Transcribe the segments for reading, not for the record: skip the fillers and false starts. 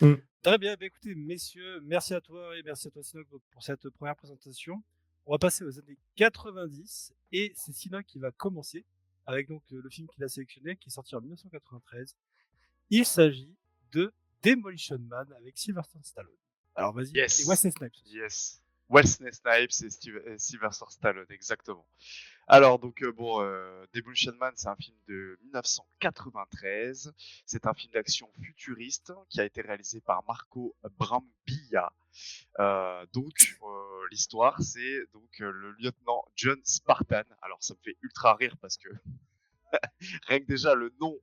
Mmh. Très bien, bah, écoutez, messieurs, merci à toi et merci à toi, Sinoc, donc pour cette première présentation. On va passer aux années 90 et c'est Sinoc qui va commencer avec donc le film qu'il a sélectionné, qui est sorti en 1993. Il s'agit de Demolition Man avec Sylvester Stallone. Alors vas-y, et Yes, Wesley Snipes aussi. yes. Wesley Snipes et Sylvester Stallone, exactement. Alors donc Demolition Man, c'est un film de 1993. C'est un film d'action futuriste qui a été réalisé par Marco Brambilla. L'histoire, c'est donc le lieutenant John Spartan. Alors ça me fait ultra rire parce que rien que déjà le nom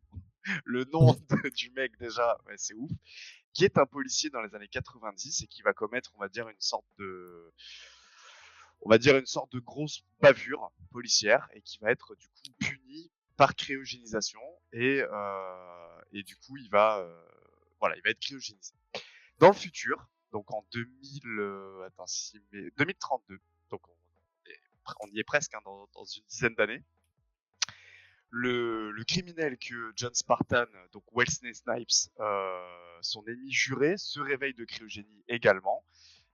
du mec déjà, ouais, c'est ouf. Qui est un policier dans les années 90 et qui va commettre, une sorte de grosse bavure policière et qui va être du coup puni par cryogénisation et du coup il va être cryogénisé. Dans le futur, donc en 2032, donc on y est presque dans une dizaine d'années. Le criminel que John Spartan, donc Wesley Snipes, son ennemi juré, se réveille de cryogénie également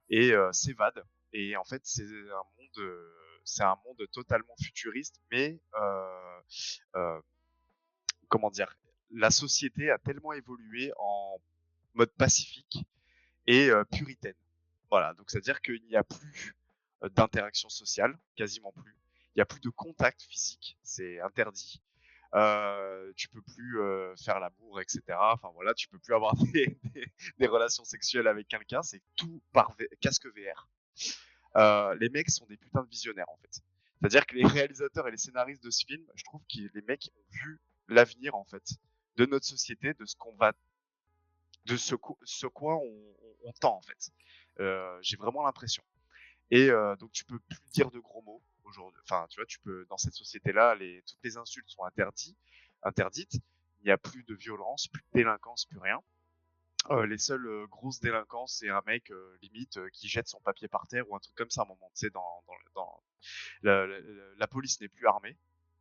et s'évade. Et en fait, c'est un monde totalement futuriste, mais comment dire, la société a tellement évolué en mode pacifique et puritaine. Voilà, donc c'est-à-dire qu'il n'y a plus d'interaction sociale, quasiment plus. Il n'y a plus de contact physique, c'est interdit. Tu peux plus faire l'amour, etc. Enfin voilà, tu peux plus avoir des relations sexuelles avec quelqu'un, c'est tout par casque VR. Les mecs sont des putains de visionnaires en fait. C'est-à-dire que les réalisateurs et les scénaristes de ce film, je trouve que les mecs ont vu l'avenir en fait de notre société, de ce qu'on va, de ce quoi on tend en fait. J'ai vraiment l'impression. Et donc tu peux plus dire de gros mots aujourd'hui. Enfin, tu vois, dans cette société-là, toutes les insultes sont interdites. Il n'y a plus de violence, plus de délinquance, plus rien. Les seules grosses délinquances, c'est un mec limite qui jette son papier par terre ou un truc comme ça à un moment. Tu sais, la police n'est plus armée.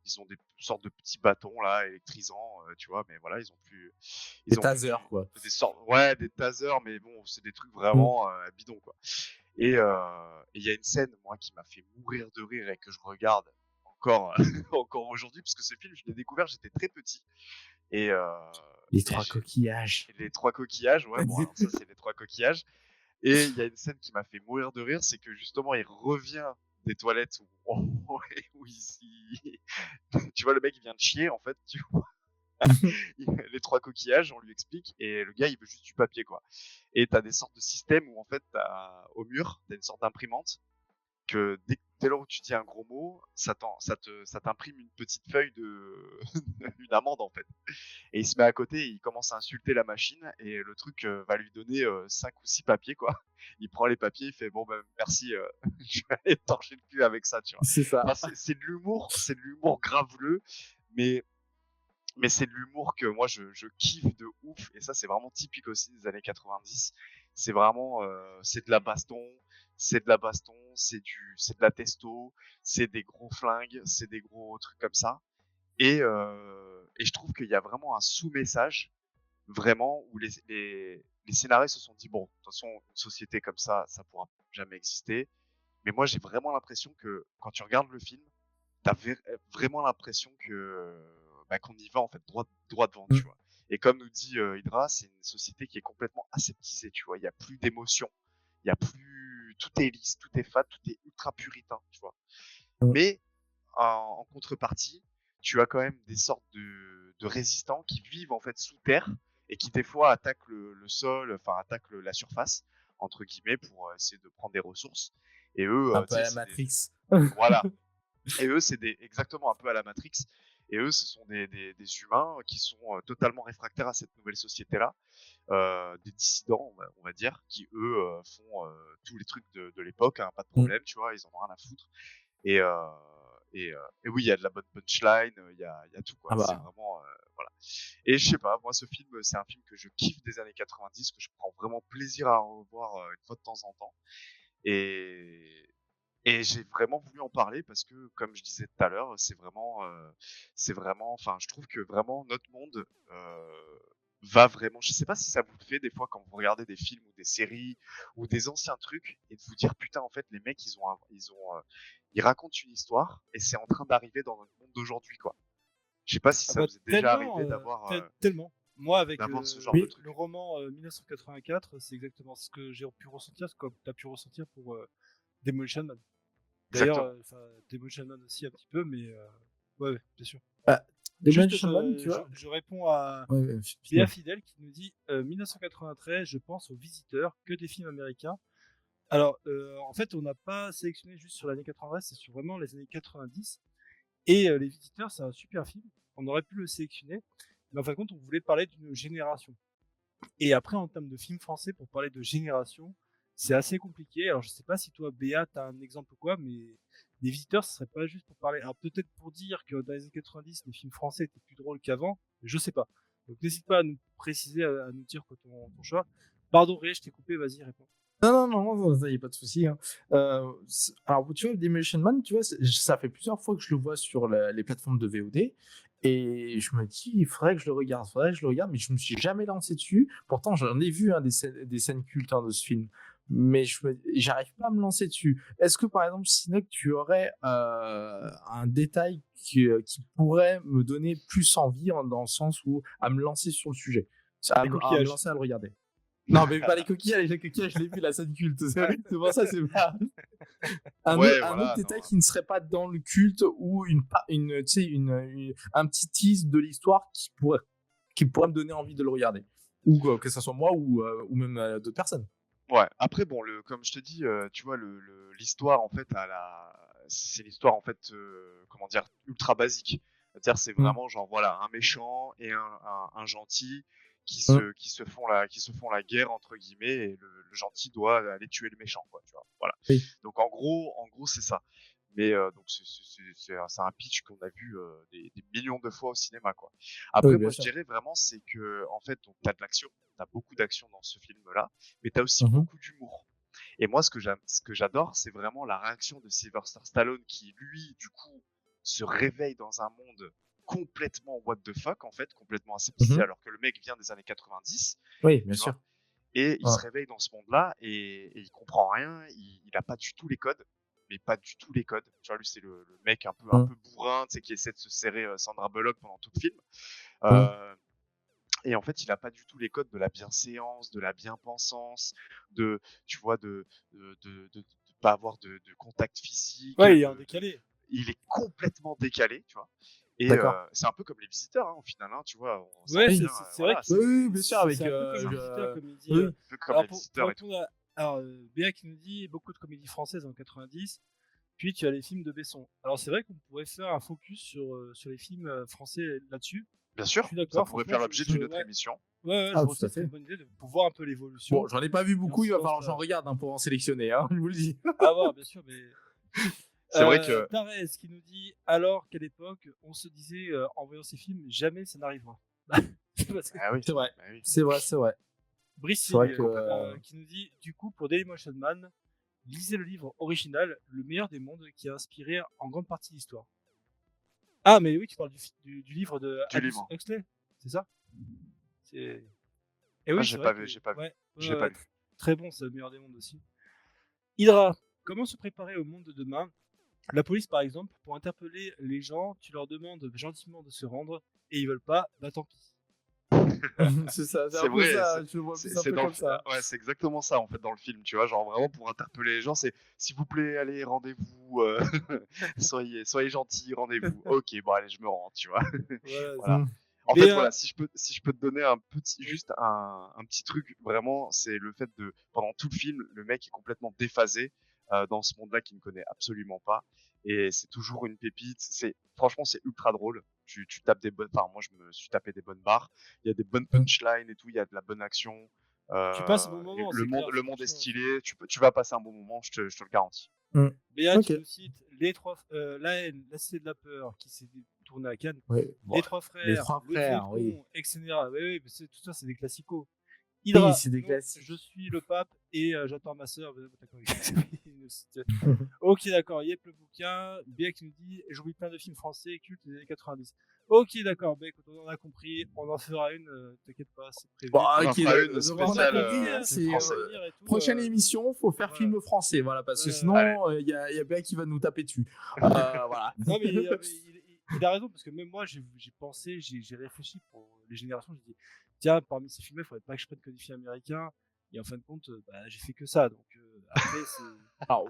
Ils ont des sortes de petits bâtons là électrisants, tu vois, mais voilà, Des tasers, quoi. des tasers, mais bon, c'est des trucs Mmh. vraiment bidons quoi. Et il y a une scène, moi, qui m'a fait mourir de rire et que je regarde encore, encore aujourd'hui, parce que ce film, je l'ai découvert, j'étais très petit. Et, Les et 3 coquillages. les 3 coquillages, ouais, bon, alors ça, c'est les 3 coquillages. Et il y a une scène qui m'a fait mourir de rire, c'est que justement, il revient des toilettes où tu vois, le mec, il vient de chier, en fait, tu vois. Les 3 coquillages, on lui explique, et le gars, il veut juste du papier, quoi. Et t'as des sortes de systèmes où, en fait, au mur, t'as une sorte d'imprimante que dès lors où tu dis un gros mot, ça t'imprime une petite feuille une amende en fait. Et il se met à côté, et il commence à insulter la machine et le truc va lui donner 5 ou 6 papiers quoi. Il prend les papiers, il fait bon ben merci, je vais aller me torcher le cul avec ça, tu vois. C'est ça. Enfin, c'est de l'humour graveleux, mais c'est de l'humour que moi je kiffe de ouf et ça c'est vraiment typique aussi des années 90. C'est vraiment c'est de la baston, c'est de la testo, c'est des gros flingues, c'est des gros trucs comme ça. Et je trouve qu'il y a vraiment un sous-message vraiment où les scénaristes se sont dit bon, de toute façon une société comme ça pourra jamais exister. Mais moi j'ai vraiment l'impression que quand tu regardes le film, t'as vraiment l'impression que qu'on y va en fait droit devant, Mmh. tu vois. Et comme nous dit Hydra, c'est une société qui est complètement aseptisée, tu vois. Il y a plus d'émotion, il y a plus, tout est lisse, tout est fade, tout est ultra puritain, tu vois. Mmh. Mais en contrepartie, tu as quand même des sortes de résistants qui vivent en fait sous terre et qui des fois attaquent le sol, enfin attaquent la surface entre guillemets pour essayer de prendre des ressources. Et eux, Un peu tu à sais, la Matrix. voilà, et eux, exactement un peu à la Matrix. Et eux, ce sont des humains qui sont totalement réfractaires à cette nouvelle société-là, des dissidents, on va dire, qui eux font tous les trucs de l'époque, hein, pas de Mmh. problème, tu vois, ils en ont rien à foutre. Et, et oui, il y a de la bonne punchline, il y a tout quoi. Ah C'est bah, vraiment voilà. Et je sais pas, moi ce film, c'est un film que je kiffe des années 90, que je prends vraiment plaisir à revoir une fois de temps en temps. Et Et j'ai vraiment voulu en parler parce que, comme je disais tout à l'heure, enfin, je trouve que vraiment notre monde va vraiment. Je sais pas si ça vous le fait des fois quand vous regardez des films ou des séries ou des anciens trucs et de vous dire putain, en fait, les mecs, ils racontent une histoire et c'est en train d'arriver dans notre monde d'aujourd'hui, quoi. Je sais pas si Ah ça bah vous est déjà tellement, arrivé d'avoir tellement. Moi, avec d'avoir ce genre de Oui. truc. le roman 1984, c'est exactement ce que j'ai pu ressentir, ce que tu as pu ressentir pour Demolition Man. D'ailleurs, Exactement. Demolition Man aussi un petit peu, mais ouais, bien sûr. Bah, Juste, Demolition Man, tu vois. je réponds à Ouais, Béa excuse-moi. Fidel qui nous dit 1993, je pense aux visiteurs, que des films américains. Alors, en fait, on n'a pas sélectionné juste sur l'année 80, c'est sur vraiment les années 90. Et Les Visiteurs, c'est un super film. On aurait pu le sélectionner, mais en fin de compte, on voulait parler d'une génération. Et après, en termes de films français, pour parler de génération, c'est assez compliqué. Alors, je sais pas si toi, Béa, tu as un exemple ou quoi, mais Les Visiteurs, ce serait pas juste pour parler. Alors, peut-être pour dire que dans les années 90, les films français étaient plus drôles qu'avant, je sais pas. Donc, n'hésite pas à nous préciser, à nous dire quoi ton choix. Pardon, Ré, je t'ai coupé, vas-y, réponds. Non, ça y a pas de souci. Hein. Alors, tu vois, Demolition Man, tu vois, ça fait plusieurs fois que je le vois sur les plateformes de VOD. Et je me dis, il faudrait que je le regarde, mais je me suis jamais lancé dessus. Pourtant, j'en ai vu hein, des scènes cultes hein, de ce film. Mais j'arrive pas à me lancer dessus. Est-ce que, par exemple, Sinoc, tu aurais un détail qui pourrait me donner plus envie dans le sens où à me lancer sur le sujet, Les à me coquillages. lancer à le regarder? Non, mais pas les coquillages, je l'ai vu, la scène culte. C'est pour ça, c'est pas. Ouais, Un voilà, autre détail non. qui ne serait pas dans le culte ou tu sais, un petit tease de l'histoire qui pourrait me donner envie de le regarder. Ou que ce soit moi ou même d'autres personnes. Ouais. Après, bon, comme je te dis, tu vois, l'histoire en fait, c'est l'histoire en fait, comment dire, ultra basique. C'est-à-dire, c'est Mm. vraiment genre voilà, un méchant et un gentil Mm. qui se font la guerre entre guillemets, et le gentil doit aller tuer le méchant, quoi. Tu vois. Voilà. Oui. Donc en gros, c'est ça. Mais donc c'est un pitch qu'on a vu des millions de fois au cinéma, quoi. Oui, Après, bien moi, je sûr. dirais vraiment, c'est que en fait, donc t'as de l'action, t'as beaucoup d'action dans ce film-là, mais t'as aussi Mhm. beaucoup d'humour. Et moi, ce que j'adore, c'est vraiment la réaction de Sylvester Stallone qui, lui, du coup, se réveille dans un monde complètement what the fuck, en fait, complètement aseptisé, Mhm. alors que le mec vient des années 90, Oui, bien tu vois. sûr. Et il Ouais. se réveille dans ce monde-là et il comprend rien, il a pas du tout les codes, mais pas du tout les codes. Tu vois, lui, c'est le mec un Mm. peu bourrin, tu sais, qui essaie de se serrer Sandra Bullock pendant tout le film. Mm. Euh, et en fait, il a pas du tout les codes de la bienséance, de la bien-pensance, tu vois, de pas avoir de contact physique, Ouais, il est en décalé. il est complètement décalé, tu vois. Et D'accord. c'est un peu comme les visiteurs, hein, au final, hein, tu vois, ça Ouais, revient, Oui. c'est vrai voilà, que Oui, c'est oui, bien sûr, avec. c'est un peu comme les visiteurs, comme il dit. Oui. un peu comme Alors, les pour visiteurs et tout. répondre à. Alors, Béa qui nous dit beaucoup de comédies françaises en 90, puis tu as les films de Besson. Alors, c'est vrai qu'on pourrait faire un focus sur les films français là-dessus. Bien Je sûr, suis ça d'accord, pourrait franchement, faire l'objet d'une autre ouais, émission. ouais, je Ah, vois tout aussi à que c'est fait. une bonne idée pour voir un peu Bon, l'évolution. j'en ai pas vu Et on beaucoup, il s'y va lance falloir que j'en pas. regarde hein, pour en sélectionner, hein, je vous le dis. À voir, bien sûr, mais. C'est vrai que Tarès qui nous dit alors qu'à l'époque, on se disait en voyant ces films, jamais ça n'arrivera. Parce que- ah oui, C'est vrai, bah oui, c'est vrai, c'est vrai. C'est vrai Brissing que. qui nous dit du coup pour Dailymotion Man, lisez le livre original Le meilleur des mondes qui a inspiré en grande partie l'histoire. Ah mais oui, tu parles du livre de du Aldous livre. Huxley, c'est ça? C'est Et Ah, oui, c'est vrai que j'ai pas vu, ouais, je l'ai pas lu. très bon, c'est le meilleur des mondes aussi. Hydra, comment se préparer au monde de demain? La police par exemple, pour interpeller les gens, tu leur demandes gentiment de se rendre et ils veulent pas, bah tant pis. C'est ça, c'est C'est un peu vrai, ça, je le vois plus un c'est peu dans comme ça. ouais, c'est exactement ça en fait dans le film, tu vois, genre vraiment pour interpeller les gens, c'est s'il vous plaît, allez, rendez-vous, soyez gentils, rendez-vous. Ok, bon allez, je me rends, tu vois. Voilà. Voilà. Mm. En fait, Béa, voilà, si je peux te donner oui. juste un petit truc, vraiment, c'est le fait de, pendant tout le film, le mec est complètement déphasé dans ce monde-là qu'il ne connaît absolument pas. Et c'est toujours une pépite. Franchement, c'est ultra drôle. Tu tapes des bonnes, enfin, moi, je me suis tapé des bonnes barres. Il y a des bonnes Mm. punchlines et tout. Il y a de la bonne action. Tu passes un bon Et moment, c'est clair, le monde est franchement. stylé. Tu vas passer un bon moment, je te le garantis. Mm. Béa Ok. qui nous cite La haine, la cité de la peur qui s'est tournée à Cannes, Oui, bon, Les Trois les Frères, trois Le Dîner de frères, oui. con, etc. Oui, oui, mais tout ça, c'est des classicos. Oui, Hydra, c'est des non, classiques. je suis le pape et j'attends ma soeur. Ok, d'accord, yep, le bouquin. Bien qui nous dit j'oublie plein de films français cultes des années 90. Ok, d'accord, bah écoute, on en a compris. On en fera une, t'inquiète pas, c'est prévu. Bon, On en ok, fera une donc on a spéciale compris, film c'est français. Et tout, prochaine émission, faut faire voilà. film français, voilà, parce que Allez. sinon, il y a bien qui va nous taper dessus. Voilà. Non, mais il a raison, parce que même moi, j'ai pensé, j'ai réfléchi pour les générations. J'ai dit, tiens, parmi ces films, il faudrait pas que je prenne que des films américains. Et en fin de compte, bah, j'ai fait que ça. Donc, après, c'est. Alors,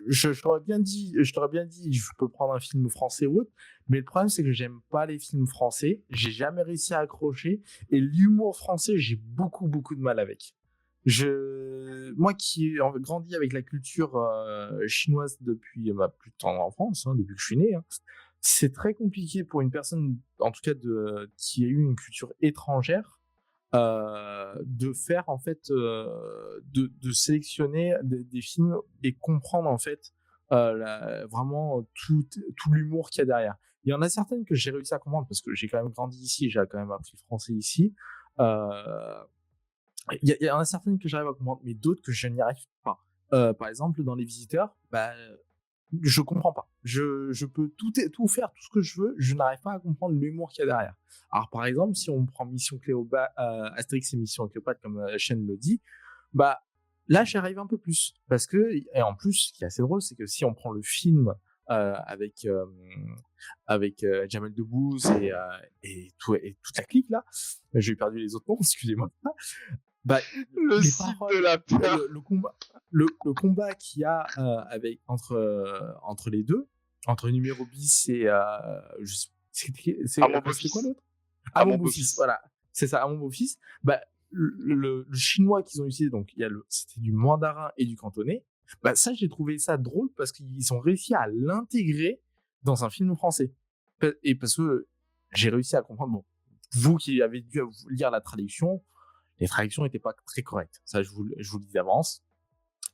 je t'aurais bien dit, je peux prendre un film français ou autre, mais le problème, c'est que j'aime pas les films français. J'ai jamais réussi à accrocher. Et l'humour français, j'ai beaucoup, beaucoup de mal avec. Moi qui ai grandi avec la culture chinoise depuis ma plus tendre enfance, hein, depuis que je suis né, hein, c'est très compliqué pour une personne, en tout cas qui a eu une culture étrangère, de faire en fait, de sélectionner des films et comprendre en fait vraiment tout l'humour qu'il y a derrière. Il y en a certaines que j'ai réussi à comprendre parce que j'ai quand même grandi ici, j'ai quand même appris le français ici. Euh, il y en a certaines que j'arrive à comprendre, mais d'autres que je n'y arrive pas. Par exemple, dans Les Visiteurs, bah, je comprends pas. Je peux tout faire, tout ce que je veux, je n'arrive pas à comprendre l'humour qu'il y a derrière. Alors, par exemple, si on prend Mission Cléopâtre, Astérix et Mission Cléopâtre, comme la chaîne le dit, bah, là, j'arrive un peu plus. Parce que, et en plus, ce qui est assez drôle, c'est que si on prend le film avec Jamel Debbouze et toute la clique, là, j'ai perdu les autres noms, excusez-moi. Bah, Le les site paroles, de la peur. le combat qu'il y a entre les deux, entre numéro bis et c'est À mon c'était quoi beau-fils. l'autre? À Mon mon beau-fils, beau-fils. voilà, c'est ça, à mon beau-fils. Bah, le chinois qu'ils ont utilisé, donc c'était du mandarin et du cantonais. Bah ça, j'ai trouvé ça drôle parce qu'ils ont réussi à l'intégrer dans un film français. Et parce que j'ai réussi à comprendre. Bon, vous qui avez dû lire la traduction, les traductions n'étaient pas très correctes. Ça, je vous le dis d'avance.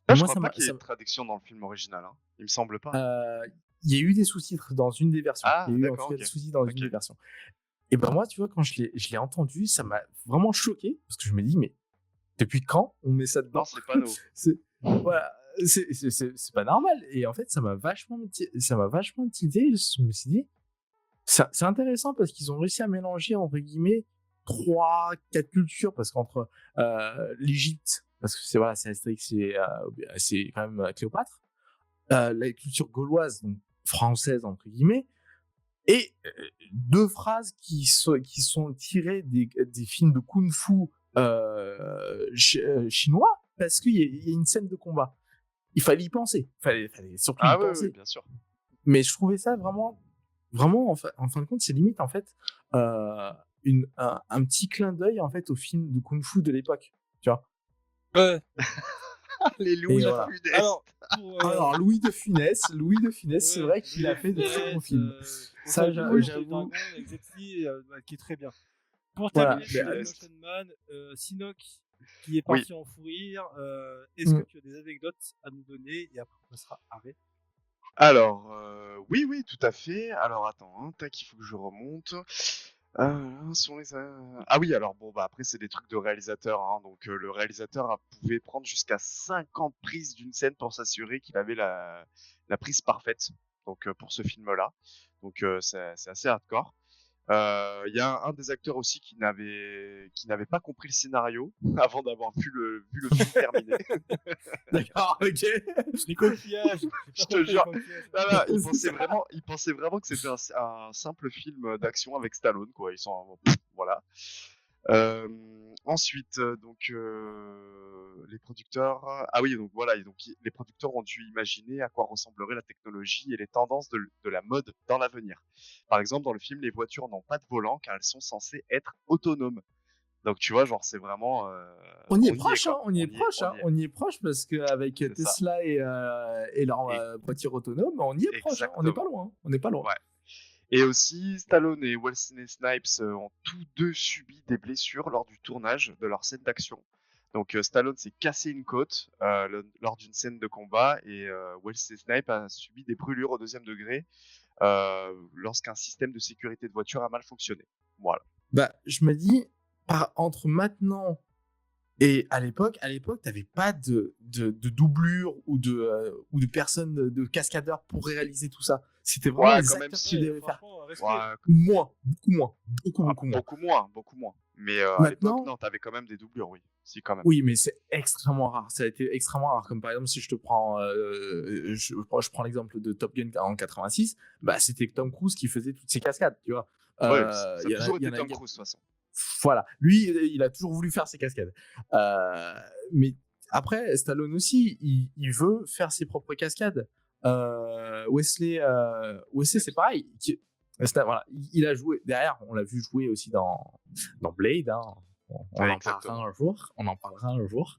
Là, Mais je moi, crois pas qu'il y ait une traduction dans le film original. Hein. Il me semble pas. il y a eu des sous-titres dans une des versions. Ah, Il y a eu en d'accord, tout cas ok. des sous-titres dans une Ok. des versions. Et ben moi, tu vois, quand je l'ai entendu, ça m'a vraiment choqué parce que je me dis, mais depuis quand on met ça Non, dedans? c'est pas nous. Voilà, c'est pas normal. Et en fait, ça m'a vachement tilté. Je me suis dit, c'est intéressant parce qu'ils ont réussi à mélanger, entre guillemets, 3-4 cultures, parce qu'entre l'Égypte, parce que c'est Astérix, c'est quand même Cléopâtre, la culture gauloise, donc française, entre guillemets, et deux phrases qui sont tirées des films de kung-fu chinois, parce qu'il y a une scène de combat. Il fallait y penser. Fallait surtout y Ah oui, penser. bien sûr. Mais je trouvais ça vraiment, en fin de compte, c'est limite en fait un petit clin d'œil en fait au film de kung-fu de l'époque, tu vois. Ouais. Les Et Louis voilà. Funès. Alors Louis de Funès, c'est vrai qu'il a Louis fait de très bons films. Ça, j'avoue. avec Zetli, qui est très bien. Pour Voilà. terminer sur Mais, Motion Man, Sinoc qui est Oui. parti en fou rire, est-ce Mm. que tu as des anecdotes à nous donner et après on passera à Ray. Alors, oui, tout à fait. Alors, attends, hein, tac, il faut que je remonte. Ah oui, alors bon, bah après, c'est des trucs de réalisateur. Hein, donc, le réalisateur pouvait prendre jusqu'à 50 prises d'une scène pour s'assurer qu'il avait la prise parfaite. Donc, pour ce film-là. Donc, c'est assez hardcore. Il y a un des acteurs aussi qui n'avait pas compris le scénario avant d'avoir vu le film terminé. D'accord, ok. Les coquillages. Je te jure. Non, il pensait vraiment que c'était un simple film d'action avec Stallone, quoi. Ils sont, voilà. Ensuite, donc les producteurs. Ah oui, donc voilà, donc les producteurs ont dû imaginer à quoi ressemblerait la technologie et les tendances de la mode dans l'avenir. Par exemple, dans le film, les voitures n'ont pas de volant car elles sont censées être autonomes. Donc tu vois, genre c'est vraiment. On y est est, proche, quoi. hein, on y est proche parce qu'avec C'est ça. Tesla et leur voiture autonome, on y est proche, hein, on n'est pas Exactement. loin, on n'est pas loin. Ouais. Et aussi, Stallone et Wesley Snipes ont tous deux subi des blessures lors du tournage de leur scène d'action. Donc Stallone s'est cassé une côte lors d'une scène de combat et Wesley Snipes a subi des brûlures au 2e degré lorsqu'un système de sécurité de voiture a mal fonctionné. Voilà. Bah, je me dis, entre maintenant Et à l'époque, t'avais pas de doublure ou de personnes de cascadeurs pour réaliser tout ça. C'était vraiment Ouais, les quand même acteurs qui si. Ouais, devaient faire. franchement, respect. Ouais, Moins, beaucoup moins, ah, beaucoup moins. beaucoup moins, beaucoup moins. Mais à l'époque, Maintenant, non, t'avais quand même des doublures, oui. Si, quand même. oui, mais c'est extrêmement rare. Ça a été extrêmement rare. Comme par exemple, si je te prends, je prends l'exemple de Top Gun en 86, bah, c'était Tom Cruise qui faisait toutes ces cascades, tu vois. Ouais, ça Il a y en a, toujours il y été en a, Tom Cruise, de toute façon. voilà. Lui, il a toujours voulu faire ses cascades. Mais après, Stallone aussi, il veut faire ses propres cascades. Wesley, c'est pareil. Voilà, il a joué derrière. On l'a vu jouer aussi dans Blade. Hein. On Ouais, en parlera exactement. un jour. On en parlera un jour.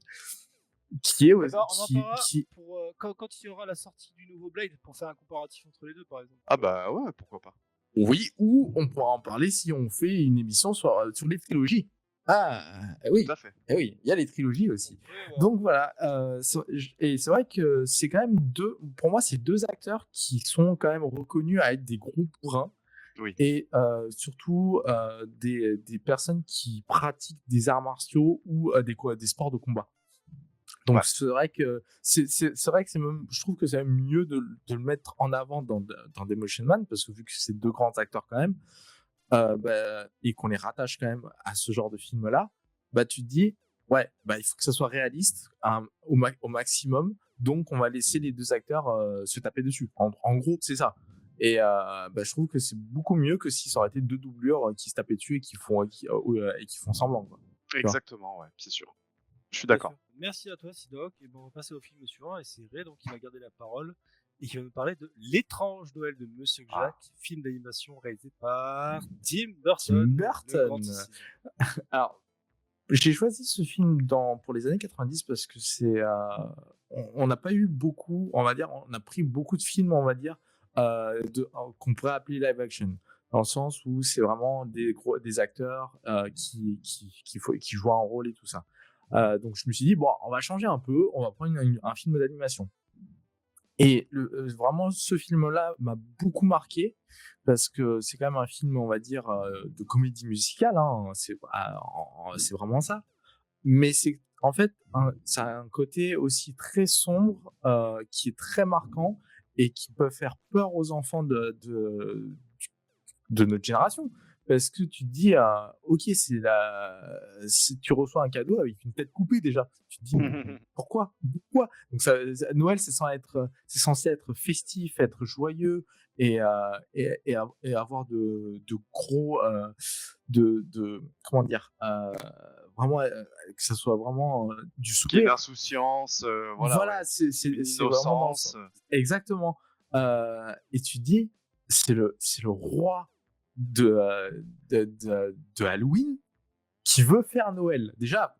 Qui est D'accord, on en parlera qui pour, quand il y aura la sortie du nouveau Blade pour faire un comparatif entre les deux, par exemple. Ah bah ouais, pourquoi pas. oui, ou on pourra en parler si on fait une émission sur les trilogies. Ah, Tout oui. à fait. Oui, il y a les trilogies aussi. Donc voilà, et c'est vrai que c'est quand même pour moi, c'est deux acteurs qui sont quand même reconnus à être des gros bourrins Oui. et surtout des personnes qui pratiquent des arts martiaux ou des sports de combat. Donc Ouais. c'est vrai que c'est même, je trouve que c'est même mieux de le mettre en avant dans Demolition Man parce que vu que c'est deux grands acteurs quand même, et qu'on les rattache quand même à ce genre de film-là, bah tu te dis ouais, bah il faut que ça soit réaliste au maximum, donc on va laisser les deux acteurs se taper dessus. En gros, c'est ça. Et bah, je trouve que c'est beaucoup mieux que si ça aurait été deux doublures qui se tapaient dessus et qui font semblant, quoi. Tu vois. Exactement, ouais, c'est sûr. Je suis Bien d'accord. sûr. Merci à toi, Sidoc. Et bon, on va passer au film suivant. Et c'est Ray donc, qui va garder la parole et qui va nous parler de L'étrange Noël de Monsieur Jack, film d'animation réalisé par Tim Burton. Tim Le grand Burton. ici. Alors, j'ai choisi ce film pour les années 90 parce que on n'a pas eu beaucoup, on va dire, on a pris beaucoup de films, on va dire, qu'on pourrait appeler live action, dans le sens où c'est vraiment des acteurs qui jouent un rôle et tout ça. Donc je me suis dit, bon, on va changer un peu, on va prendre un film d'animation. Et vraiment, ce film-là m'a beaucoup marqué parce que c'est quand même un film, on va dire, de comédie musicale. Hein, c'est vraiment ça. Mais c'est en fait, ça a un côté aussi très sombre qui est très marquant et qui peut faire peur aux enfants de notre génération. Parce que tu te dis, ok, tu reçois un cadeau avec une tête coupée déjà. Tu te dis, mais pourquoi Donc Noël, c'est censé être festif, être joyeux et avoir de gros, comment dire, vraiment que ça soit vraiment du Qu'il y ait sourire. l'insouciance, voilà, Voilà, ouais. c'est vraiment dans L'innocence. exactement. Et tu te dis, c'est le roi de Halloween qui veut faire Noël. Déjà,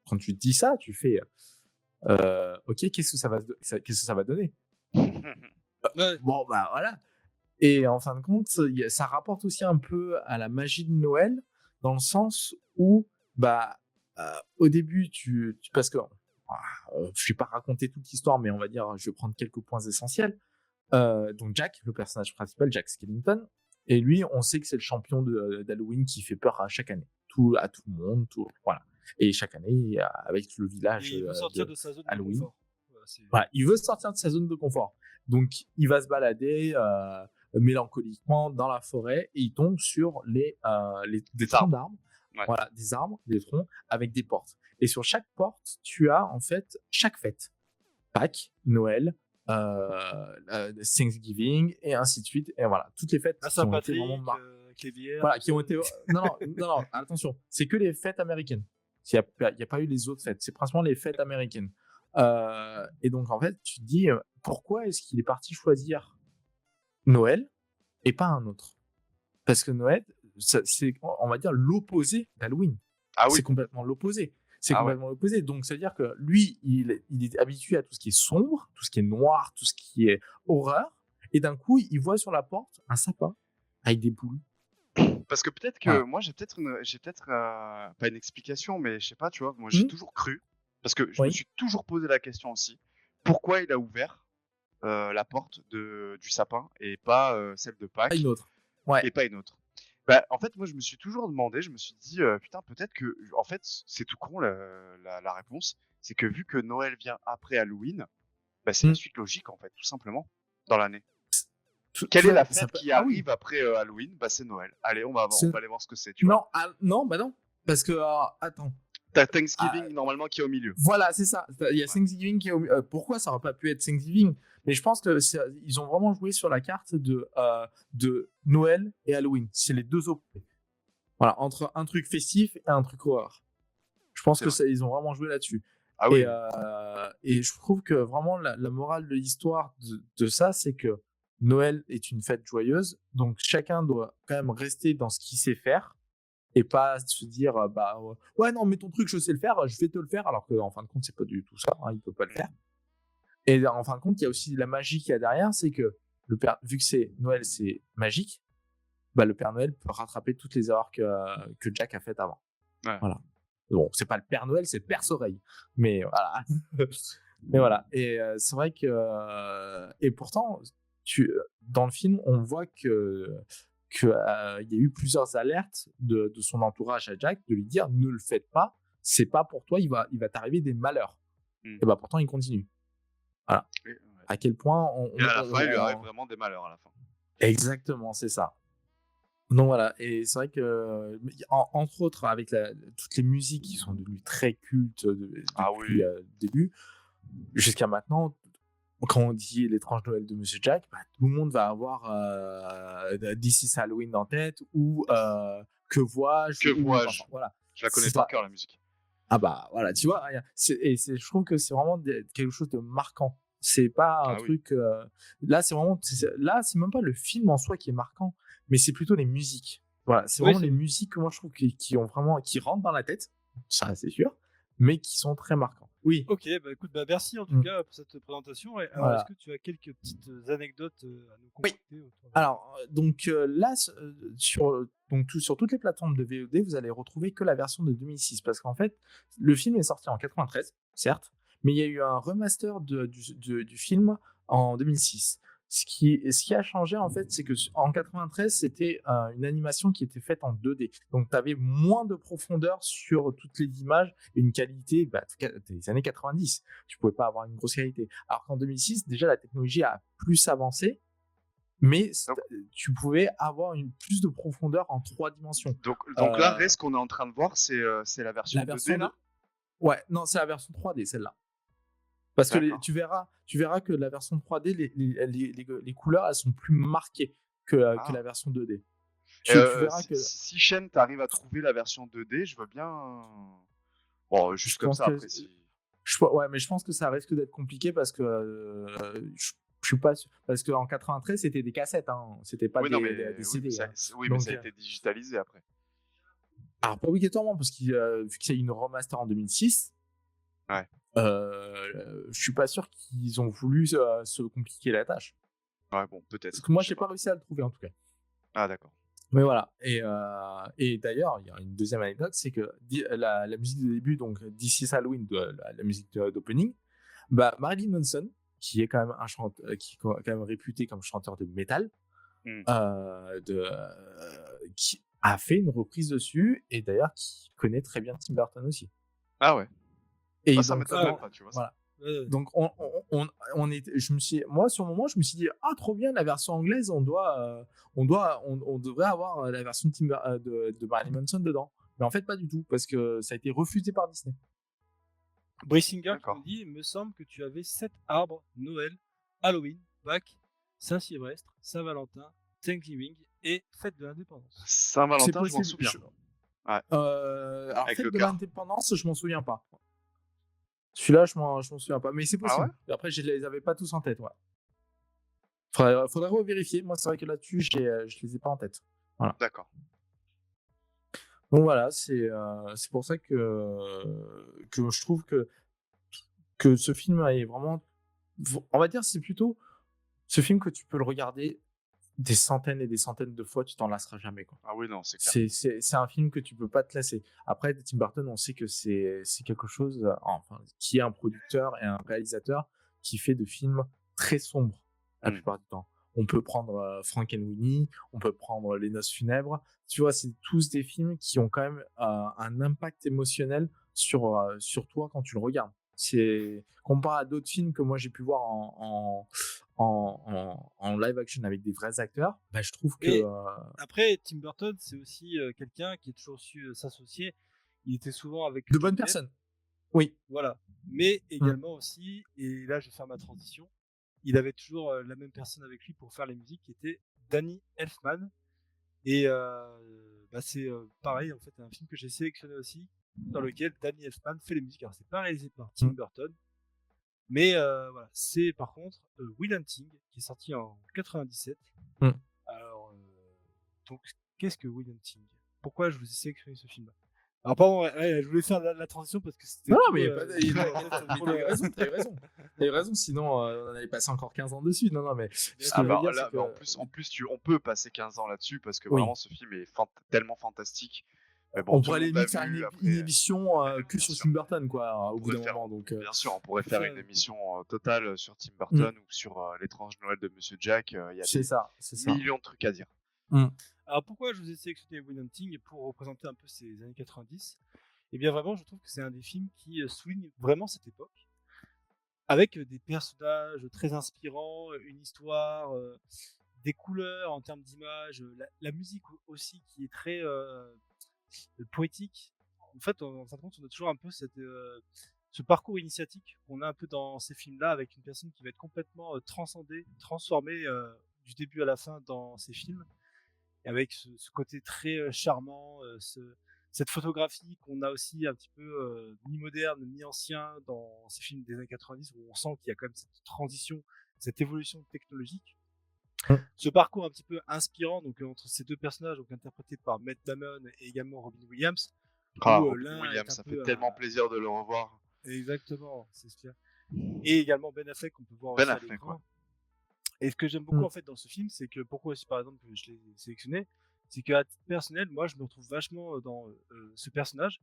quand tu te dis ça, tu fais ok, qu'est-ce que ça va donner? Ouais. Bon, bah voilà. Et en fin de compte, ça rapporte aussi un peu à la magie de Noël, dans le sens où, bah, au début, parce que je vais pas raconter toute l'histoire, mais on va dire, je vais prendre quelques points essentiels. Donc Jack, le personnage principal, Jack Skellington, et lui, on sait que c'est le champion d'Halloween qui fait peur à chaque année, à tout le monde, voilà. Et chaque année, avec le village Et il veut sortir de sa zone Halloween, de confort. voilà, il veut sortir de sa zone de confort. Donc, il va se balader mélancoliquement dans la forêt et il tombe sur des troncs d'arbres. Ouais. Voilà, des arbres, des troncs avec des portes. Et sur chaque porte, tu as en fait chaque fête. Pâques, Noël, Thanksgiving et ainsi de suite. Et voilà, toutes les fêtes La qui ont été Saint-Patrick, vraiment Clévière. voilà, qui ont été. Non, attention, c'est que les fêtes américaines. Il n'y a pas eu les autres fêtes. C'est principalement les fêtes américaines. Et donc, en fait, tu te dis, pourquoi est-ce qu'il est parti choisir Noël et pas un autre? Parce que Noël, c'est, on va dire, l'opposé d'Halloween. Ah oui. C'est complètement l'opposé. C'est Ah complètement l'opposé. Donc, c'est-à-dire que lui, il est habitué à tout ce qui est sombre, tout ce qui est noir, tout ce qui est horreur. Et d'un coup, il voit sur la porte un sapin avec des boules. Parce que peut-être que moi, j'ai peut-être pas une explication, mais je sais pas, tu vois, moi, j'ai toujours cru, parce que je me suis toujours posé la question aussi, pourquoi il a ouvert la porte du sapin et pas celle de Pâques Pas une autre. Ouais. et pas une autre. Bah, en fait, moi, je me suis toujours demandé, je me suis dit, putain, peut-être que, en fait, c'est tout con la réponse, c'est que vu que Noël vient après Halloween, bah, c'est la Hmm. suite logique, en fait, tout simplement, dans l'année. Tu Quelle est vois, la ça fête peut... qui Ah oui. arrive après Halloween? Bah, c'est Noël. Allez, on c'est- va aller voir ce que c'est, tu vois. Non, non, bah non. Parce que, attends. T'as Ah, Thanksgiving, normalement, qui est au milieu. voilà, c'est ça. Il y a Ouais. Thanksgiving qui est pourquoi ça aurait pas pu être Thanksgiving? Mais je pense que ils ont vraiment joué sur la carte de Noël et Halloween. C'est les deux opposés. Voilà, entre un truc festif et un truc horreur. Je pense C'est que vrai. ils ont vraiment joué là-dessus. Ah Et, oui. et je trouve que vraiment la morale de l'histoire de ça, c'est que Noël est une fête joyeuse, donc chacun doit quand même rester dans ce qu'il sait faire et pas se dire bah ouais non mais ton truc je sais le faire, je vais te le faire alors qu'en fin de compte c'est pas du tout ça, hein, il peut pas le faire. Et en fin de compte il y a aussi la magie qu'il y a derrière, c'est que vu que c'est Noël c'est magique, bah le Père Noël peut rattraper toutes les erreurs que Jack a faites avant. Ouais. Voilà. Bon, c'est pas le Père Noël, c'est le Père Soleil. Mais voilà. Mais voilà. Et c'est vrai que. Et pourtant, dans le film, on voit il y a eu plusieurs alertes de son entourage à Jack de lui dire ne le faites pas, c'est pas pour toi, il va t'arriver des malheurs. Mm. Et bah pourtant, il continue. Voilà. Et, ouais. À quel point Et à la fin, il lui arrive vraiment des malheurs à la fin. Exactement, c'est ça. Donc voilà, et c'est vrai que, entre autres, avec toutes les musiques qui sont devenues très cultes Ah depuis oui. le début, jusqu'à maintenant, quand on dit l'étrange Noël de Monsieur Jack, bah, tout le monde va avoir This is Halloween en tête, ou Que vois-je, Que ou vois-je? enfin, voilà. Je la connais C'est par ça. cœur, la musique. Ah bah voilà, tu vois, je trouve que c'est vraiment quelque chose de marquant. C'est pas un Ah oui. truc. Là, là, c'est même pas le film en soi qui est marquant, mais c'est plutôt les musiques. Voilà, c'est Oui, vraiment les musiques que moi je trouve qui ont vraiment, qui rentrent dans la tête, ça c'est sûr, mais qui sont très marquants. Oui, Ok, bah écoute, bah merci en tout Mm. cas pour cette présentation. Et alors, est-ce voilà. que tu as quelques petites anecdotes à nous Oui. concocter autour de... Alors, donc là, sur toutes les plateformes de VOD, vous allez retrouver que la version de 2006, parce qu'en fait, le film est sorti en 93, certes, mais il y a eu un remaster du film en 2006. Ce qui a changé, en fait, c'est que en 93, c'était une animation qui était faite en 2D. Donc, tu avais moins de profondeur sur toutes les images et une qualité des années 90. Tu pouvais pas avoir une grosse qualité. Alors qu'en 2006, déjà, la technologie a plus avancé, mais Donc, tu pouvais avoir plus de profondeur en 3 dimensions. donc là, ce qu'on est en train de voir, c'est la version La 2D, version là? Ouais, non, c'est la version 3D, celle-là. Parce que D'accord. tu verras que la version 3D, les couleurs, elles sont plus marquées que Ah. la version 2D. Tu verras que... Si Shen, t'arrives à trouver la version 2D, je veux bien. Bon, juste Je comme pense ça, que... après, si. Ouais, mais je pense que ça risque d'être compliqué parce que je suis pas sûr. Parce qu'en 93, c'était des cassettes, hein. C'était pas Oui, non, des mais, oui, CD. mais Hein. mais Donc, ça a été digitalisé après. alors, pas obligatoirement, parce vu qu'il y a une remaster en 2006, Ouais. je suis pas sûr qu'ils ont voulu se compliquer la tâche. Ouais, bon, peut-être. Parce que moi, je sais j'ai pas réussi à le trouver en tout cas. Ah, d'accord. Mais voilà. Et d'ailleurs, il y a une deuxième anecdote, c'est que la musique de début, donc This is Halloween, la musique d'opening, bah, Marilyn Manson, qui est quand même qui est quand même réputé comme chanteur de métal, Hmm. qui a fait une reprise dessus, et d'ailleurs qui connaît très bien Tim Burton aussi. Ah ouais. Et Ça donc, m'étonne même pas, tu vois. voilà. Ouais. Donc moi sur le moment je me suis dit trop bien la version anglaise, on devrait avoir la version de Marilyn Manson dedans, mais en fait pas du tout parce que ça a été refusé par Disney. Brissinger qui D'accord. nous dit, il me semble que tu avais 7 arbres, Noël, Halloween, Pâques, Saint-Sylvestre, Saint-Valentin, Thanksgiving et Fête de l'Indépendance. Saint-Valentin, je m'en possible. souviens. Ouais. Alors Avec Fête le de car. l'Indépendance, je m'en souviens pas. Celui-là, je m'en souviens pas, mais c'est Ah possible. ouais? Après, je les avais pas tous en tête, ouais. Faudrait revérifier. Moi, c'est vrai que là-dessus, je les ai pas en tête. Voilà. D'accord. Donc voilà, c'est pour ça que je trouve que ce film est vraiment, on va dire, c'est plutôt ce film que tu peux le regarder des centaines et des centaines de fois, tu t'en lasseras jamais, quoi. Ah oui, non, c'est clair. C'est un film que tu peux pas te lasser. Après, Tim Burton, on sait que c'est quelque chose, enfin, qui est un producteur et un réalisateur qui fait de films très sombres la plupart du temps. On peut prendre Frankenweenie, on peut prendre Les Noces funèbres. Tu vois, c'est tous des films qui ont quand même un impact émotionnel sur toi quand tu le regardes. C'est comparé à d'autres films que moi j'ai pu voir en live action avec des vrais acteurs, bah, je trouve que Mais après, Tim Burton, c'est aussi quelqu'un qui a toujours su s'associer. Il était souvent avec de Johnny bonnes Depp, personnes. Oui. voilà. Mais également aussi, et là je vais faire ma transition, il avait toujours la même personne avec lui pour faire les musiques, qui était Danny Elfman. Et bah, c'est pareil, en fait, un film que j'ai sélectionné aussi, dans lequel Danny Elfman fait les musiques. Alors, c'est pas réalisé par Tim Burton, mais voilà, c'est par contre Will Hunting, qui est sorti en 97. Mm. Alors, donc, qu'est-ce que Will Hunting? Pourquoi je vous ai sélectionné ce film-là? Alors, pardon, ouais, je voulais faire la transition parce que c'était. Non, tout, mais t'as eu raison, t'as eu raison. T'as eu raison, sinon on allait passer encore 15 ans dessus. Non, non, mais ce que je veux bah, dire, là, c'est bah, que en plus, on peut passer 15 ans là-dessus parce que oui, vraiment ce film est tellement fantastique. Mais bon, on tout pourrait le aller monde l'a limite faire vu une après. émission que Bien sur sûr. Tim Burton, quoi, au On bout pourrait d'un faire, moment. Donc, bien sûr, on pourrait faut faire faire- une émission totale sur Tim Burton ou sur l'étrange Noël de Monsieur Jack. Il y a c'est des ça, c'est ça. millions de trucs à dire. Mm. Alors, pourquoi je vous ai sélectionné Will Hunting pour représenter un peu ces années 90? Eh bien, vraiment, je trouve que c'est un des films qui souligne vraiment cette époque, avec des personnages très inspirants, une histoire, des couleurs en termes d'image, la musique aussi qui est très poétique. En fait, en fin de compte, on a toujours un peu ce parcours initiatique qu'on a un peu dans ces films-là, avec une personne qui va être complètement transcendée, transformée du début à la fin dans ces films, et avec ce côté très charmant, cette photographie qu'on a aussi un petit peu mi-moderne, mi-ancien dans ces films des années 90, où on sent qu'il y a quand même cette transition, cette évolution technologique. Mm. Ce parcours un petit peu inspirant donc entre ces deux personnages, donc interprétés par Matt Damon et également Robin Williams, Ah, où Robin l'un est Williams, un ça fait peu tellement plaisir de le revoir. exactement, c'est sûr. Et également Ben Affleck qu'on peut voir Ben aussi à Affleck, l'écran. ouais. Et ce que j'aime beaucoup Mm. en fait dans ce film, c'est que pourquoi aussi par exemple je l'ai sélectionné, c'est qu'à titre personnel, moi je me retrouve vachement dans ce personnage,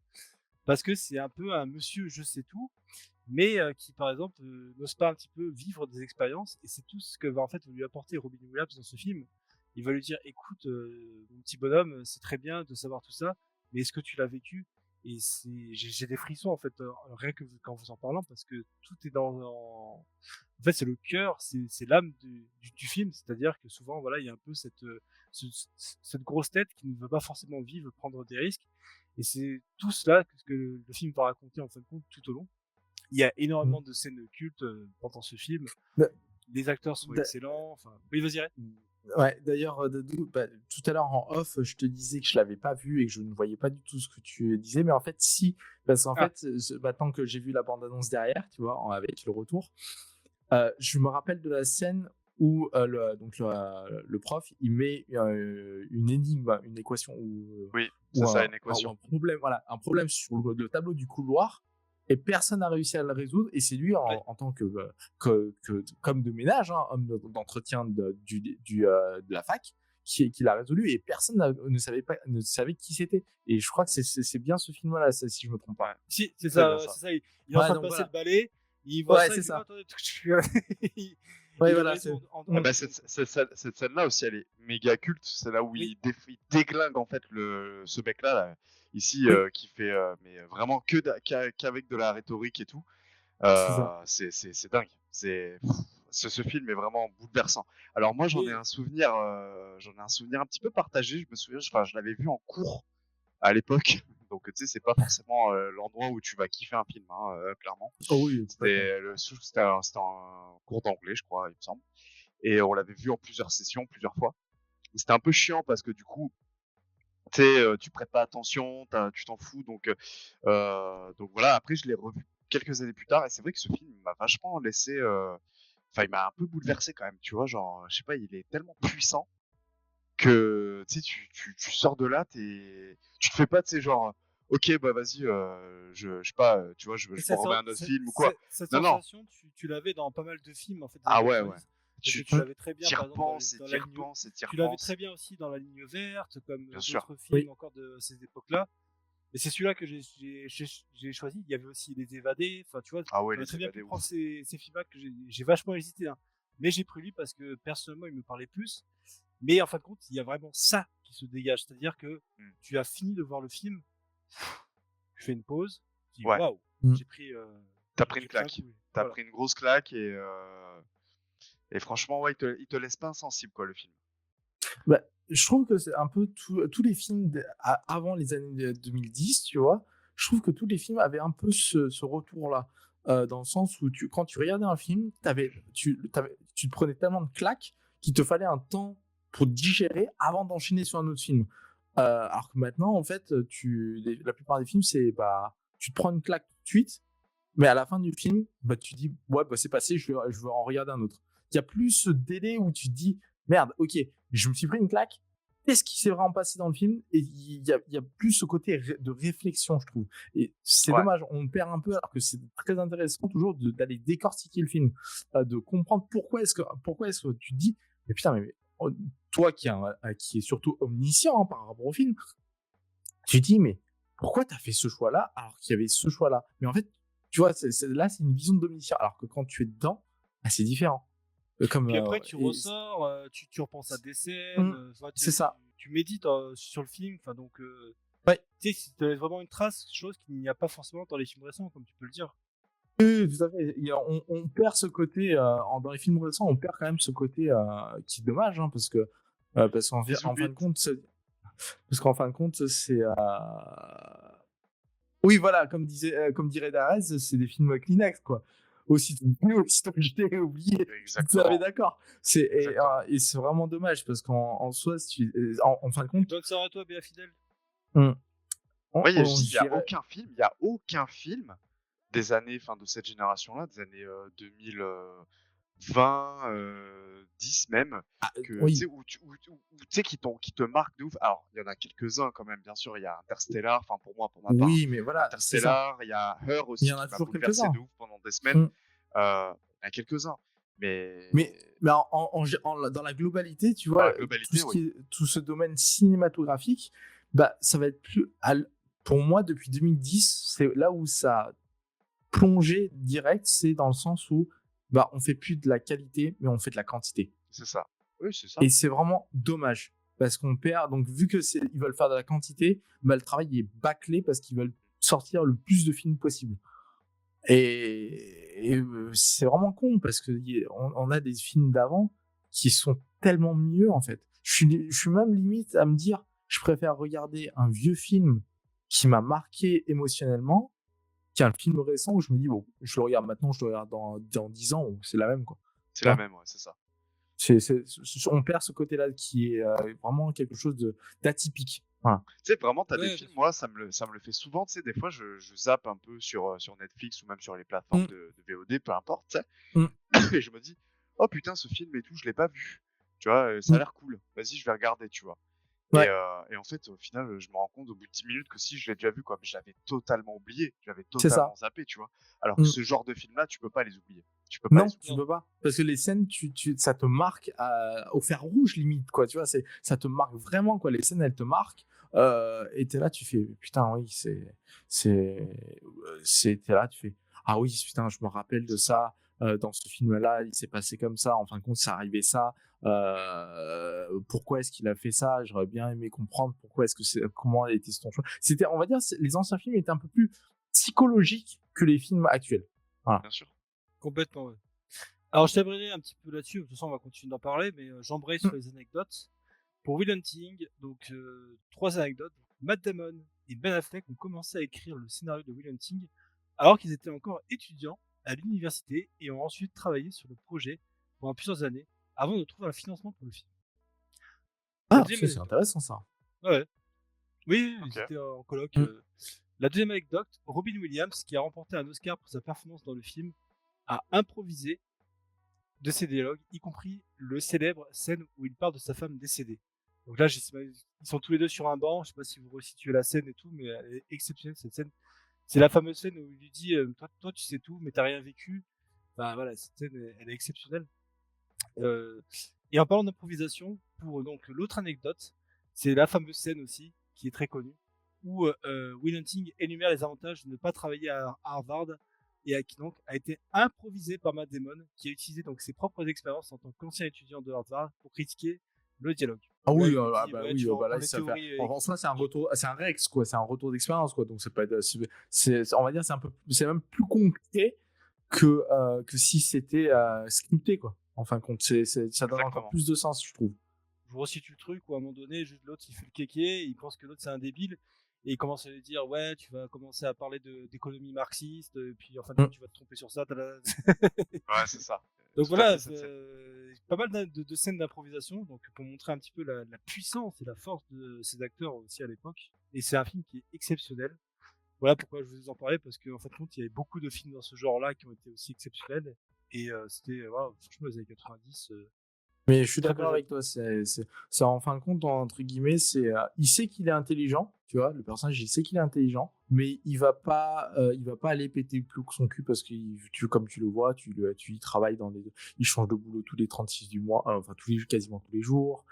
parce que c'est un peu un monsieur je sais tout, mais qui par exemple n'ose pas un petit peu vivre des expériences, et c'est tout ce que va en fait lui apporter Robin Williams dans ce film. Il va lui dire écoute mon petit bonhomme, c'est très bien de savoir tout ça, mais est-ce que tu l'as vécu? Et j'ai des frissons en fait rien que quand vous en parlant, parce que tout est en fait c'est le cœur, c'est l'âme du film, c'est-à-dire que souvent voilà il y a un peu cette grosse tête qui ne veut pas forcément vivre, prendre des risques, et c'est tout cela que le film va raconter en fin de compte tout au long. Il y a énormément de scènes cultes pendant ce film. Da- Les acteurs sont da- excellents. Enfin, oui, vas-y, Ray. Ouais, d'ailleurs, tout à l'heure en off, je te disais que je l'avais pas vu et que je ne voyais pas du tout ce que tu disais, mais en fait, si, parce qu'en fait, maintenant que j'ai vu la bande-annonce derrière, tu vois, avec le retour, je me rappelle de la scène où le prof, il met une énigme, une équation Oui, ou c'est ça, une équation. un problème sur le tableau du couloir, et personne n'a réussi à le résoudre, et c'est lui en tant qu'homme de ménage, hein, homme d'entretien de la fac, qui l'a résolu, et personne ne savait qui c'était. Et je crois que c'est bien ce film-là, si je me trompe pas. Si, c'est bien ça, ça. c'est ça. Il est en train de donc passer voilà. le balai. Il voit Ouais, ça. c'est Il dit, ça. attendez, il Ouais, le voilà, résout Ah bah, cette scène-là aussi, elle est méga culte. C'est là où Oui. il déglingue en fait ce mec-là, là, ici, Oui. qui fait mais vraiment qu'avec de la rhétorique et tout. C'est ça. C'est dingue. Ce film est vraiment bouleversant. Alors moi, j'en ai Mais un souvenir un petit peu partagé. Je me souviens, enfin, je l'avais vu en cours à l'époque. Donc tu sais, c'est pas forcément l'endroit où tu vas kiffer un film, hein, clairement. Oh oui, complètement. C'était un cours d'anglais, je crois, il me semble. Et on l'avait vu en plusieurs sessions, plusieurs fois. C'était un peu chiant parce que du coup, tu sais, tu prêtes pas attention, tu t'en fous. Donc voilà, après, je l'ai revu quelques années plus tard, et c'est vrai que ce film m'a vachement laissé. Enfin, il m'a un peu bouleversé quand même, tu vois. Genre, je sais pas, il est tellement puissant que tu sais, tu sors de là, tu te fais pas, tu sais, genre, ok, bah vas-y, je sais pas, tu vois, je me remets un autre film ou quoi. cette Non, non. sensation, tu l'avais dans pas mal de films en fait des Ah années ouais, ouais. 90, parce que Tu tu l'avais très bien t'y par exemple repenses et dans t'y la ligne. repenses et t'y Tu l'avais repenses. très bien aussi dans La Ligne Verte, comme Bien sûr. d'autres films Oui. encore de ces époques-là. Mais c'est celui-là que j'ai choisi. Il y avait aussi Les Évadés. Enfin, tu vois, Ah ouais, on a Les très bien Évadés, pu ouf. prendre ces films-là que j'ai vachement hésité, hein. mais j'ai pris lui parce que personnellement il me parlait plus. Mais en fin de compte, il y a vraiment ça qui se dégage, c'est-à-dire que tu as fini de voir le film, tu fais une pause, tu dis Ouais. waouh, Mm. j'ai pris. T'as j'ai pris une pris un claque. coup. T'as Voilà. pris une grosse claque et franchement, ouais, il te laisse pas insensible, quoi, le film. Bah, je trouve que c'est un peu tous les films avant les années 2010, tu vois. Je trouve que tous les films avaient un peu ce retour-là, dans le sens où quand tu regardais un film, tu te prenais tellement de claques qu'il te fallait un temps pour digérer avant d'enchaîner sur un autre film. Alors que maintenant, en fait, la plupart des films, c'est bah, tu te prends une claque tout de suite, mais à la fin du film, bah, tu dis, ouais, bah, c'est passé, je veux en regarder un autre. Il y a plus ce délai où tu te dis, merde, ok, je me suis pris une claque, qu'est-ce qui s'est vraiment passé dans le film? Et il y a plus ce côté de réflexion, je trouve. Et c'est Ouais. dommage, on perd un peu, alors que c'est très intéressant toujours d'aller décortiquer le film, de comprendre pourquoi est-ce que tu te dis, mais putain, mais toi qui est surtout omniscient, hein, par rapport au film, tu te dis, mais pourquoi t'as fait ce choix-là alors qu'il y avait ce choix-là? Mais en fait, tu vois, là, c'est une vision d'omniscient, alors que quand tu es dedans, bah, c'est différent. Comme, Puis après, tu et- ressors, tu repenses à des scènes, Hum, enfin, c'est ça. tu médites sur le film, enfin donc, Ouais. tu sais, tu as vraiment une trace, chose qu'il n'y a pas forcément dans les films récents, comme tu peux le dire. Oui, tout à fait. On perd ce côté, dans les films récents, on perd quand même ce côté, qui est dommage, hein, parce Bisous, en fin de bite. compte, parce qu'en fin de compte, c'est, oui, voilà, comme dirait Darès, c'est des films Kleenex, quoi. Aussitôt jeté, oublié. Tout à fait Exactement. d'accord. Exactement. Et c'est vraiment dommage parce qu'en soi, en fin de compte, Bonne soirée à toi, Béa Fidèle. on, Ouais, je dis, je dirais, il y a aucun film des années, enfin, de cette génération-là, des années 2020, 10 même, que, tu sais, oui, tu sais, qui te marquent de ouf. Alors, il y en a quelques-uns quand même, bien sûr. Il y a Interstellar, enfin, pour ma part, hein. oui, mais voilà, c'est ça. Interstellar, il y a Her Il y aussi en a qui m'a toujours bouleversé de quelques-uns. ouf pendant des semaines. Mm. Il y en a quelques-uns. Mais, Mais mais dans la globalité, tu dans vois, la globalité, oui. tout ce domaine cinématographique, bah, ça va être pour moi, depuis 2010, c'est là où ça a plongé direct, c'est dans le sens où, bah, on fait plus de la qualité, mais on fait de la quantité. C'est ça. Oui, c'est ça. Et c'est vraiment dommage parce qu'on perd. Donc, vu que ils veulent faire de la quantité, bah, le travail est bâclé parce qu'ils veulent sortir le plus de films possible. Et c'est vraiment con parce que on a des films d'avant qui sont tellement mieux en fait. Je suis même limite à me dire, je préfère regarder un vieux film qui m'a marqué émotionnellement qu'un film récent où je me dis, bon, je le regarde maintenant, je le regarde dans 10 ans, c'est la même quoi. C'est Tu la vois. même, ouais, c'est ça. On perd ce côté-là qui est, vraiment quelque chose d'atypique. Voilà. Tu sais, vraiment, t'as des Ouais, films, moi, ça me le fait souvent, tu sais, des fois, je zappe un peu sur Netflix ou même sur les plateformes Mm, de VOD, peu importe, tu sais, mm, et je me dis, oh putain, ce film et tout, je l'ai pas vu. Tu vois, ça a mm. l'air cool. Vas-y, je vais regarder, tu vois. Ouais, Et en fait, au final, je me rends compte au bout de 10 minutes que si, je l'ai déjà vu, quoi. Mais je l'avais totalement oublié, j'avais c'est totalement ça. zappé, tu vois. Alors que Mm. ce genre de film-là, tu peux pas les oublier. Tu peux pas les Non, oublier. tu non. peux pas. Parce que les scènes, ça te marque au fer rouge, limite, quoi. Tu vois, ça te marque vraiment, quoi. Les scènes, elles te marquent. Et t'es là, tu fais, putain, oui, t'es là, tu fais, ah oui, putain, je me rappelle de C'est ça. ça. Dans ce film-là, il s'est passé comme ça. En fin de compte, ça arrivait ça. Pourquoi est-ce qu'il a fait ça? J'aurais bien aimé comprendre pourquoi comment a été son choix. On va dire, les anciens films étaient un peu plus psychologiques que les films actuels. Voilà. Bien sûr. Complètement, ouais. Alors, je t'aimerais un petit peu là-dessus, de toute façon, on va continuer d'en parler, mais j'embraye sur les anecdotes. Pour Will Hunting, donc 3 anecdotes. Matt Damon et Ben Affleck ont commencé à écrire le scénario de Will Hunting alors qu'ils étaient encore étudiants à l'université et ont ensuite travaillé sur le projet pendant plusieurs années avant de trouver un financement pour le film. La Ah, deuxième ça, c'est anecdote. intéressant, ça. Ouais. Oui, Ok. ils étaient en colloque. Mm. La deuxième anecdote, Robin Williams, qui a remporté un Oscar pour sa performance dans le film, a improvisé de ses dialogues, y compris le célèbre scène où il parle de sa femme décédée. Donc là, ils sont tous les deux sur un banc, je sais pas si vous resituez la scène et tout, mais elle est exceptionnelle cette scène. C'est la fameuse scène où il lui dit toi tu sais tout, mais t'as rien vécu. Enfin voilà, cette scène elle est exceptionnelle. Et en parlant d'improvisation, pour donc l'autre anecdote, c'est la fameuse scène aussi qui est très connue où Will Hunting énumère les avantages de ne pas travailler à Harvard et qui donc a été improvisé par Matt Damon, qui a utilisé donc ses propres expériences en tant qu'ancien étudiant de Harvard pour critiquer le dialogue. Ah Là, oui, il lui ah dit, bah ouais, oui, tu vas bah là, reprendre les ça fait. théories. En soi, c'est un retour, c'est un Rex, quoi. C'est un retour d'expérience, quoi. Donc, c'est pas, on va dire, c'est même plus concret que si c'était scripté, quoi. En fin de compte, ça donne encore Exactement. plus de sens, je trouve. Je vous resitue le truc où à un moment donné, juste l'autre il fait le kéké, il pense que l'autre c'est un débile, et il commence à lui dire ouais, tu vas commencer à parler d'économie marxiste, et puis en fin de compte, tu vas te tromper sur ça. Ouais, c'est ça. Donc Tout à voilà, fait, cette scène. pas mal de scènes d'improvisation, donc pour montrer un petit peu la puissance et la force de ces acteurs aussi à l'époque. Et c'est un film qui est exceptionnel. Voilà pourquoi je vous en parlais, parce qu'en fin de compte, il y avait beaucoup de films dans ce genre-là qui ont été aussi exceptionnels. Et c'était, voilà, franchement, les années 90. Mais je suis Très d'accord belle avec toi. C'est en fin de compte, entre guillemets, il sait qu'il est intelligent, tu vois. Le personnage, il sait qu'il est intelligent, mais il va pas aller péter plus que son cul parce que comme tu le vois, tu y travailles il change de boulot tous les 36 du mois, enfin quasiment tous les jours.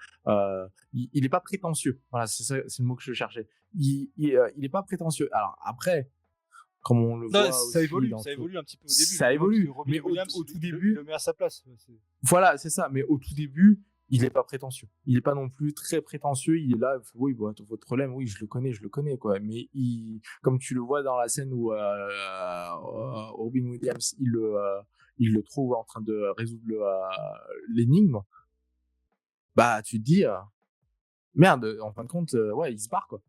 Il est pas prétentieux. Voilà, c'est ça, c'est le mot que je cherchais. Il est pas prétentieux. Alors après, comme on le Non, voit ça aussi évolue, dans ça tout- évolue un petit peu au début. ça justement, parce que évolue, Robin mais Williams, au tout il début, le met à sa place. Ouais, voilà, c'est ça. Mais au tout début, il n'est pas prétentieux. Il n'est pas non plus très prétentieux. Il est là, il fait, oui, bon, votre problème, oui, je le connais, quoi. Mais comme tu le vois dans la scène où Robin Williams, il le trouve en train de résoudre l'énigme, bah, tu te dis, merde, en fin de compte, ouais, il se barre, quoi.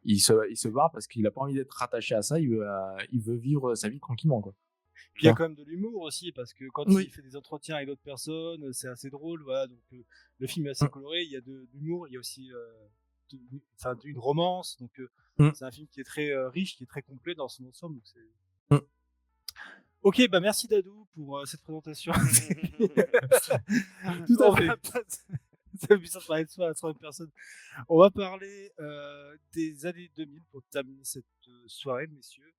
Il se barre parce qu'il a pas envie d'être rattaché à ça. Il veut vivre sa vie tranquillement, quoi. Puis il y a quand même de l'humour aussi, parce que quand Oui. il fait des entretiens avec d'autres personnes, c'est assez drôle. Voilà, donc le film est assez coloré. Il y a de l'humour, il y a aussi une romance. Donc c'est un film qui est très riche, qui est très complet dans son ensemble. Donc c'est... Ok, bah merci Dadou pour cette présentation. Tout à fait. C'est bizarre de parler de soi à 3 personnes. On va parler des années 2000 pour terminer cette soirée, messieurs.